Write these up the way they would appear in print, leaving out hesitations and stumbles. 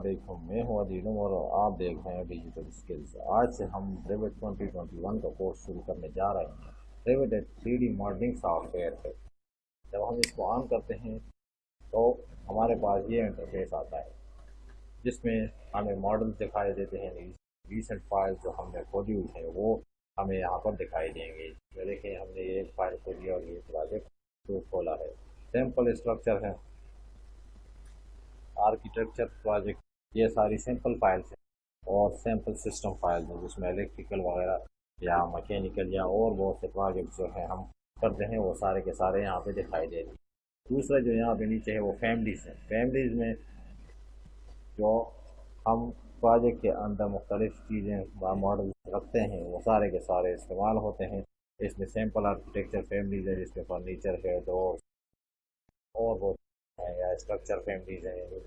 वालेकुम, मैं हूँ अदील और आप देख रहे हैं डिजिटल स्किल्स। आज से हम Revit 2021 का कोर्स शुरू करने जा रहे हैं। Revit एक 3D मॉडलिंग सॉफ्टवेयर है। जब हम इसको ऑन करते हैं तो हमारे पास ये इंटरफेस आता है जिसमें हमें मॉडल्स दिखाई देते हैं। रीसेंट फाइल जो हमने खोली हुई है वो हमें यहाँ पर दिखाई देंगे। ये देखें, हमने ये फाइल खोली और ये प्रोजेक्ट तो खोला है। सैम्पल स्ट्रक्चर है, आर्किटेक्चर प्रोजेक्ट, ये सारी सैम्पल फाइल्स हैं और सैम्पल सिस्टम फाइल्स हैं जिसमें इलेक्ट्रिकल वगैरह या मैकेनिकल या और बहुत से प्रोजेक्ट जो हैं हम करते हैं वो सारे के सारे यहाँ पे दिखाई दे रही हैं। दूसरा जो यहाँ पे नीचे है वो फैमिलीज़ हैं। फैमिलीज़ में जो हम प्रोजेक्ट के अंदर मुख्तलिफ चीज़ें मॉडल रखते हैं वो सारे के सारे इस्तेमाल होते हैं। इसमें सैम्पल आर्किटेक्चर फैमिलीज़ है जिसमें फर्नीचर है, डोर और वो है, या स्ट्रक्चर फैमिलीज हैं।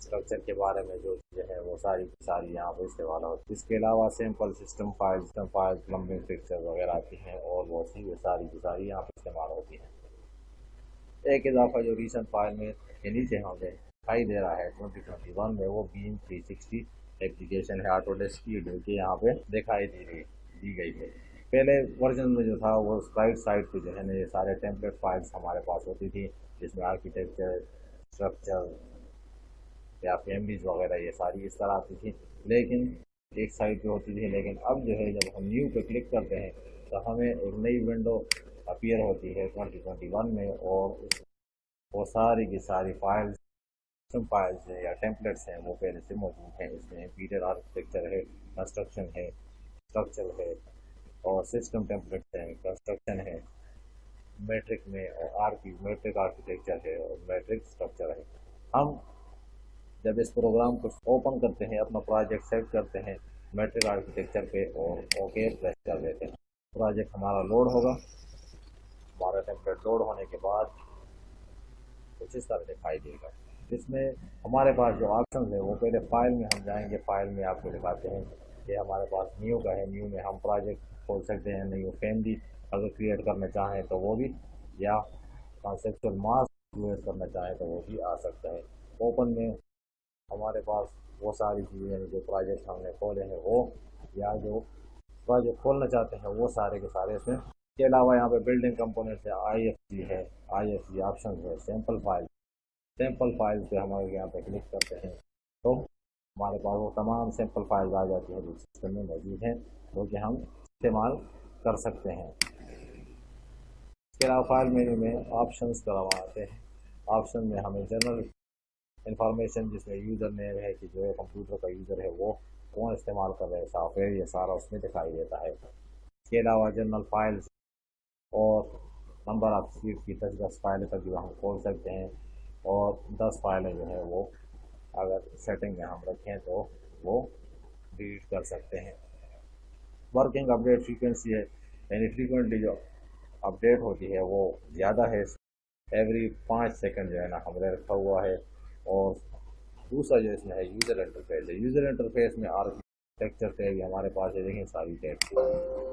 स्ट्रक्चर के बारे में जो चीज़ें हैं वो सारी की सारी यहाँ पर इस्तेमाल होती है। इसके अलावा simple system file plumbing fixer वगैरह आती हैं और वो सारी की सारी यहाँ पर इस्तेमाल होती हैं। एक इजाफा जो रीसेंट फाइल में के नीचे हमें दिखाई दे रहा है 2021 में, वो बीम 360 एप्लीकेशन है ऑटोडेस्क की, जो कि यहाँ पे दिखाई दी गई है। पहले वर्जन में जो था वो साइड पे जो है ना ये सारे टेम्पलेट फाइल्स हमारे पास होती थी जिसमें आर्किटेक्चर, स्ट्रक्चर या फैमिलीज वगैरह ये सारी इस तरह आती थी, लेकिन एक साइड पे होती थी। लेकिन अब जो है जब हम न्यू पे क्लिक करते हैं तो हमें एक नई विंडो अपीयर होती है 2021 में, और वो सारी की सारी फाइल्स फाइल्स हैं या टेम्पलेट्स हैं वो पहले से मौजूद हैं। इसमें इंटीरियर आर्किटेक्चर है, कंस्ट्रक्शन है, स्ट्रक्चर है और सिस्टम टेम्पलेट्स हैं, कंस्ट्रक्शन है, मैट्रिक में और मैट्रिक आर्किटेक्चर है और मैट्रिक स्ट्रक्चर है। हम जब इस प्रोग्राम को ओपन करते हैं, अपना प्रोजेक्ट सेट करते हैं मैट्रिक आर्किटेक्चर पे और ओके प्रेस कर देते हैं, प्रोजेक्ट हमारा लोड होगा। हमारा टेम्पलेट लोड होने के बाद कुछ इस तरह दिखाई देगा। इसमें हमारे पास जो ऑप्शन है वो पहले फाइल में हम जाएंगे। फाइल में आपको दिखाते हैं कि हमारे पास न्यू का है, न्यू में हम प्रोजेक्ट खोल सकते हैं, न्यू फैमिली अगर क्रिएट करना चाहें तो वो भी, या कॉन्सेप्चुअल मास्क क्रिएट करना चाहें तो वो भी आ सकता है। ओपन में हमारे पास वो सारी चीज़ें जो प्रोजेक्ट हमने खोले हैं वो, या जो प्रोजेक्ट खोलना चाहते हैं वो सारे के सारे इसमें। इसके अलावा यहाँ पे बिल्डिंग कंपोनेंट्स है, IFC है, IFC ऑप्शन है, सैम्पल फाइल पे हमारे यहाँ पे क्लिक करते हैं तो हमारे पास वो तमाम सैम्पल फाइल्स आ जाती हैं जो सिस्टम में मौजूद हैं, जो कि हम इस्तेमाल कर सकते हैं। इसके अलावा फाइल मेन्यू में ऑप्शंस करवाते हैं। ऑप्शन में हमें जनरल इंफॉर्मेशन जिसमें यूज़र नेम है कि जो कंप्यूटर का यूज़र है वो कौन इस्तेमाल कर रहे हैं सॉफ्टवेयर, ये सारा उसमें दिखाई देता है। इसके अलावा जनरल फाइल्स और नंबर ऑफ सीट की 10 फाइलें तक जो हम खोल सकते हैं, और 10 फाइलें जो है वो अगर सेटिंग में हम रखें तो वो डिलीट कर सकते हैं। वर्किंग अपडेट फ्रीक्वेंसी है, यानी फ्रीक्वेंटली जो अपडेट होती है वो ज़्यादा है, एवरी 5 सेकंड जो है ना हमने रखा हुआ है। और दूसरा जो इसमें है यूज़र इंटरफेस है। यूज़र इंटरफेस में आर्किटेक्चर टैब हमारे पास है, देखिए सारी टैब्स,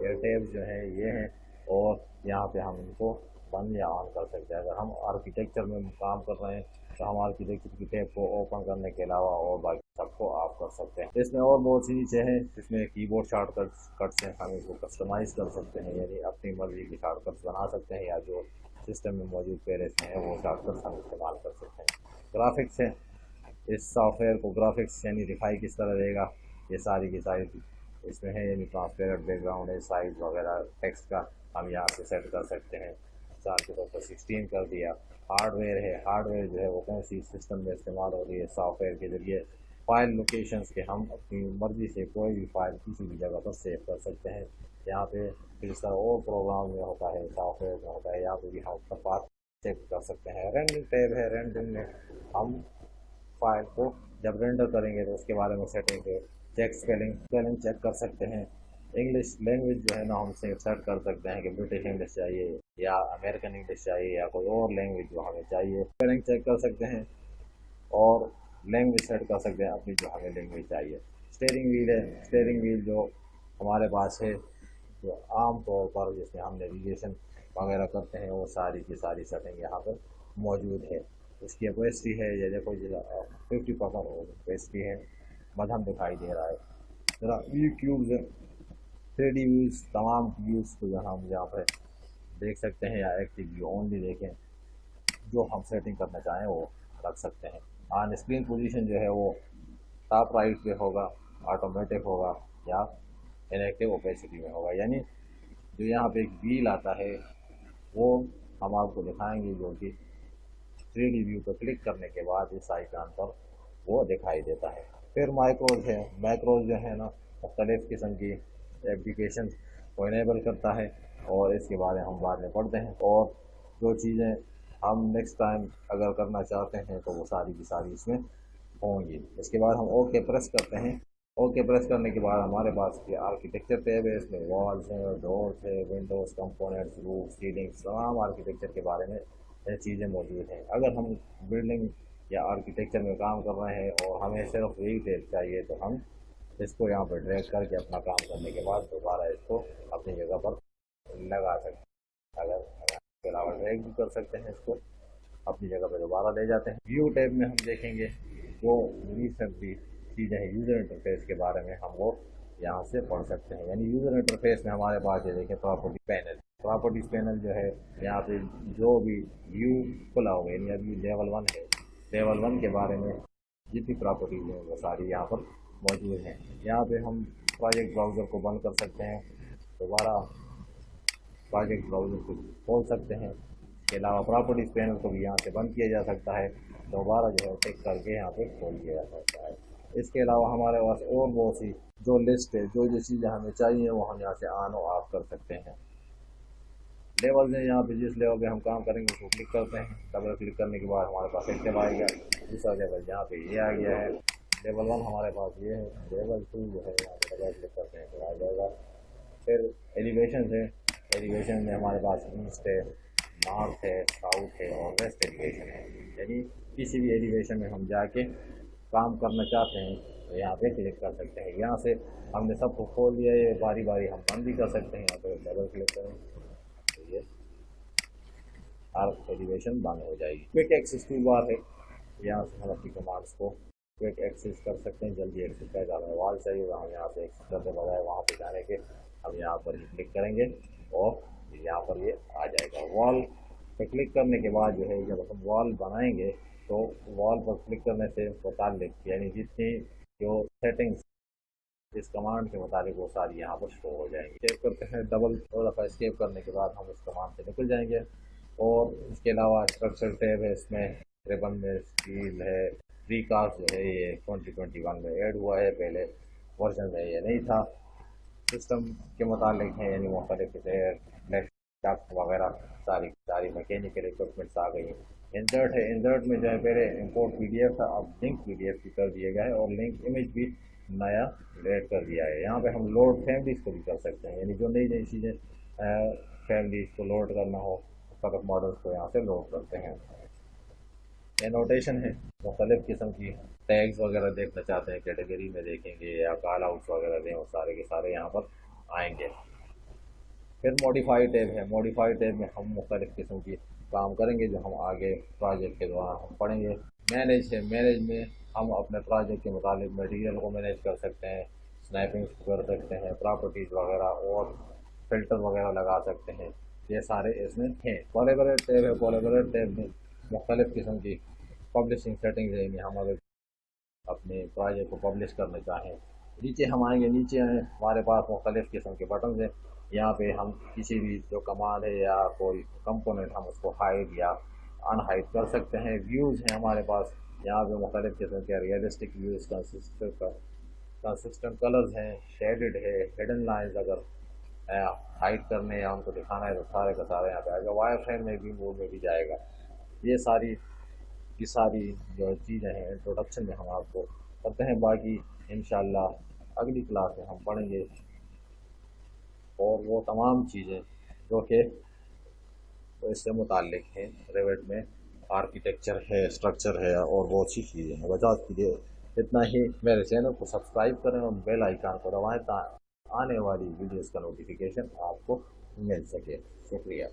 ये टैब्स जो हैं ये हैं, और यहाँ पे हम इनको बंद या ऑन कर सकते हैं। अगर हम आर्किटेक्चर में काम कर रहे हैं तो हम आर्किटेक्चर की टैब को ओपन करने के अलावा और बाकी सबको ऑफ कर सकते हैं। इसमें और बहुत सी चीज़ें हैं, इसमें कीबोर्ड शॉर्टकट्स हैं, हम इसको कस्टमाइज़ कर सकते हैं, यानी अपनी मर्ज़ी की शॉर्टकट्स बना सकते हैं, या जो सिस्टम में मौजूद पहले से हैं वो शॉर्टकट्स हम इस्तेमाल कर सकते हैं। ग्राफिक्स है, इस सॉफ्टवेयर को ग्राफिक्स यानी दिखाई किस तरह देगा ये सारी की सारी इसमें है, यानी ट्रांसपेरेंट बैकग्राउंड है, साइज वगैरह टेक्स्ट का हम यहाँ से सेट कर सकते हैं। साथ के तौर पर 16 कर दिया। हार्डवेयर है, हार्डवेयर जो है वो कौन सी सिस्टम में इस्तेमाल हो रही है, सॉफ्टवेयर के ज़रिए फाइल लोकेशंस के हम अपनी मर्ज़ी से कोई भी फाइल किसी भी जगह पर सेव कर सकते हैं। यहाँ पे जिस तरह और प्रोग्राम में होता है, सॉफ्टवेयर में होता है, यहाँ पे भी हम अपना पाथ सेव कर सकते हैं। रेंडरिंग टैब है, रेंडरिंग में हम फाइल को जब रेंडर करेंगे तो उसके बारे में सेटिंग है, चेक स्पेलिंग चेक कर सकते हैं। इंग्लिश लैंग्वेज जो है ना हम सेट कर सकते हैं कि ब्रिटिश इंग्लिश चाहिए या अमेरिकन इंग्लिश चाहिए या कोई और लैंग्वेज जो हमें चाहिए, स्पेलिंग चेक कर सकते हैं और लैंग्वेज सेट कर सकते हैं अपनी जो हमें लैंग्वेज चाहिए। स्टीयरिंग व्हील है, स्टीयरिंग व्हील जो हमारे पास है, जो आम तौर पर जिसमें हम नेविगेशन वगैरह करते हैं वो सारी की सारी सेटिंग यहाँ पर मौजूद है। اس کی اپیسٹری ہے یہ دیکھو 50% اپیسٹری ہے، مدھم دکھائی دے رہا ہے۔ ذرا ویو کیوبز 3D ویوز، تمام ویوز کو ہم یہاں پہ دیکھ سکتے ہیں، یا ایکٹیو ویو اونلی دیکھیں، جو ہم سیٹنگ کرنا چاہیں وہ رکھ سکتے ہیں۔ آن اسکرین پوزیشن جو ہے وہ ٹاپ رائٹ پہ ہوگا، آٹومیٹک ہوگا یا انیکٹیو اوپیسٹی میں ہوگا، یعنی جو یہاں پہ ایک ویل آتا ہے وہ ہم آپ کو دکھائیں گے، جو کہ 3D ویو پہ کلک کرنے کے بعد اس آئیکن پر وہ دکھائی دیتا ہے۔ پھر مائکروز ہے، مائکروز جو ہے نا مختلف قسم کی ایپلیکیشن کو انیبل کرتا ہے، اور اس کے بارے میں ہم بعد میں پڑھتے ہیں، اور جو چیزیں ہم نیکسٹ ٹائم اگر کرنا چاہتے ہیں تو وہ ساری کی ساری اس میں ہوں گی۔ اس کے بعد ہم اوکے پریس کرتے ہیں۔ اوکے پریس کرنے کے بعد ہمارے پاس یہ آرکیٹیکچر ٹیب ہے، اس میں والز ہیں، ڈورز ہے، ونڈوز، کمپوننٹس، روف، سیلنگس، تمام آرکیٹیکچر کے بارے میں چیزیں موجود ہیں۔ اگر ہم بلڈنگ یا آرکیٹیکچر میں کام کر رہے ہیں اور ہمیں صرف وہی ٹیب چاہیے تو ہم اس کو یہاں پہ ڈریگ کر کے اپنا کام کرنے کے بعد دوبارہ اس کو اپنی جگہ پر لگا سکتے ہیں۔ اگر اس کے علاوہ ڈریگ بھی کر سکتے ہیں، اس کو اپنی جگہ پہ دوبارہ لے جاتے ہیں۔ ویو ٹیب میں ہم دیکھیں گے جو ریسنٹلی چیزیں ہیں یوزر انٹرفیس کے بارے میں ہم وہ یہاں سے پڑھ سکتے ہیں، یعنی یوزر انٹرفیس میں ہمارے پاس یہ دیکھیں پراپرٹی پینل، پراپرٹیز پینل جو ہے یہاں پہ جو بھی ویو کھلا ہوگا، یعنی ابھی لیول 1 ہے، لیول 1 کے بارے میں جتنی پراپرٹیز ہیں وہ ساری یہاں پر موجود ہیں۔ یہاں پہ ہم پروجیکٹ براؤزر کو بند کر سکتے ہیں، دوبارہ پروجیکٹ براؤزر کو کھول سکتے ہیں۔ اس کے علاوہ پراپرٹیز پینل کو بھی یہاں سے بند کیا جا سکتا ہے، دوبارہ جو ہے ٹک کر کے یہاں پہ کھول دیا جا سکتا ہے۔ اس کے علاوہ ہمارے پاس اور بہت سی جو لسٹ ہے، جو چیزیں ہمیں چاہیے وہ ہم یہاں سے آن اور آف کر سکتے ہیں۔ لیول میں یہاں پہ جس لیول پہ ہم کام کریں گے اس کو کلک کرتے ہیں، ڈبل کلک کرنے کے بعد ہمارے پاس ایک ٹیب آئے گا، دوسرا لیول یہاں پہ یہ آ گیا ہے، لیول 1 ہمارے پاس یہ ہے، لیول 2 جو ہے یہاں پہ ڈبل کلک کرتے ہیں تو آ جائے گا۔ پھر ایلیویشن ہے، ایلیویشن میں ہمارے پاس ایسٹ ہے، نارتھ ہے، ساؤتھ ہے اور ویسٹ ایلیویشن ہے، یعنی کسی بھی ایلیویشن میں ہم جا کے کام کرنا چاہتے ہیں تو یہاں پہ کلک کر سکتے ہیں۔ یہاں سے ہم نے سب کو کھول دیا ہے، باری باری ہم بند بھی کر سکتے ہیں، یہاں پہ ڈبل کلک کریں تو یہ ہر ایلیویشن بند ہو جائے گی۔ کوئک ایکسس ٹول بار ہے، یہاں سے ہم اپنی کمانڈس کو کوئک ایکسس کر سکتے ہیں، جلدی ایکسس کر جانا ہے۔ وال چاہیے تو ہم یہاں سے ایکسس کرتے بغیر وہاں پہ جانے کے ہم یہاں پر ہی کلک کریں گے اور یہاں پر یہ آ جائے گا۔ وال پہ کلک کرنے کے بعد جو ہے جب ہم وال بنائیں گے تو وال پر کلک کرنے سے متعلق یعنی جتنی جو سیٹنگس اس کمانڈ کے مطابق وہ ساری یہاں پر شو ہو جائیں گی۔ اسکیپ کرتے ہیں، ڈبل دفعہ اسکیپ کرنے کے بعد ہم اس کمانڈ سے نکل جائیں گے۔ اور اس کے علاوہ اسٹرکچر ٹیب ہے، اس میں ریبن میں اسٹیل ہے، فری کاسٹ جو ہے یہ 2021 میں ایڈ ہوا ہے، پہلے ورژن میں یہ نہیں تھا۔ سسٹم کے متعلق ہیں، یعنی مختلف لیپ وغیرہ ساری میکینیکل اکوپمنٹس آ گئی ہیں۔ انسرٹ ہے، انسرٹ میں جو ہے پہلے امپورٹ پی ڈی ایف تھا، اب لنک پی ڈی ایف بھی کر دیا گیا ہے، اور لنک امیج بھی نیا ایڈ کر دیا ہے۔ یہاں پہ ہم لوڈ فیملیز کو بھی کر سکتے ہیں، یعنی جو نئی نئی چیزیں فیملیز کو لوڈ کرنا ہو فقط ماڈلس کو یہاں سے لوڈ کرتے ہیں۔ انوٹیشن ہے، مختلف قسم کی ٹیگز وغیرہ دیکھنا چاہتے ہیں کیٹیگری میں دیکھیں گے یا کال آؤٹس وغیرہ دیں، وہ سارے کے سارے یہاں پر آئیں گے۔ پھر موڈیفائی ٹیب ہے، موڈیفائی ٹیب میں ہم مختلف قسم کی کام کریں گے جو ہم آگے پروجیکٹ کے دوران ہم پڑھیں گے۔ مینیج ہے، مینیج میں ہم اپنے پروجیکٹ کے متعلق مٹیریل کو مینیج کر سکتے ہیں، سنیپنگس کر سکتے ہیں، پراپرٹیز وغیرہ اور فلٹر وغیرہ لگا سکتے ہیں، یہ سارے اس میں ہیں۔ کولیبریٹ ٹیب ہے، کولیبریٹ ٹیب میں مختلف قسم کی پبلشنگ سیٹنگز ہیں، ہم اگر اپنے پروجیکٹ کو پبلش کرنا چاہیں نیچے ہم آئیں گے، نیچے ہمارے پاس مختلف قسم کے بٹنز ہیں، یہاں پہ ہم کسی بھی جو کمانڈ ہے یا کوئی کمپوننٹ ہم اس کو ہائڈ یا ان ہائڈ کر سکتے ہیں۔ ویوز ہیں ہمارے پاس، یہاں پہ مختلف قسم کے ریئلسٹک ویوز، کنسسٹنٹ کلرز ہیں، شیڈڈ ہے، ہڈن لائنز اگر ہائڈ کرنے یا ان کو دکھانا ہے تو سارے کا سارا یہاں پہ آئے گا۔ وائر فریم میں بھی موڈ میں بھی جائے گا۔ یہ ساری کی ساری جو چیزیں ہیں انٹروڈکشن میں ہم آپ کو کرتے ہیں، باقی انشاءاللہ اگلی کلاس میں ہم پڑھیں گے اور وہ تمام چیزیں جو کہ اس سے متعلق ہیں۔ ریوٹ میں آرکیٹیکچر ہے، اسٹرکچر ہے اور بہت سی چیزیں ہیں۔ وجہ کے لیے اتنا ہی، میرے چینل کو سبسکرائب کریں اور بیل آئیکن کو دبائیں تاکہ آنے والی ویڈیوز کا نوٹیفیکیشن آپ کو مل سکے۔ شکریہ۔